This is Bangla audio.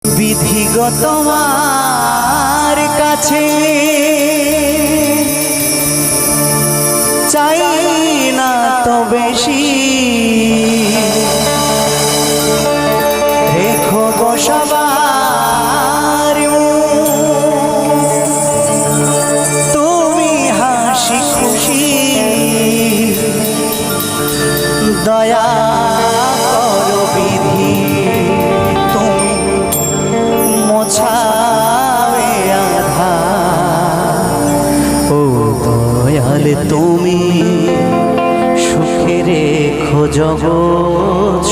বিধিগত তোমার কাছে চাই না তো বেশি, রেখো গো সবার তুমি হাসি খুশি, দয়া করো বিধি তুমি মোছাবে আধার। ও দয়াল তুমি সুখে রেখো জগৎ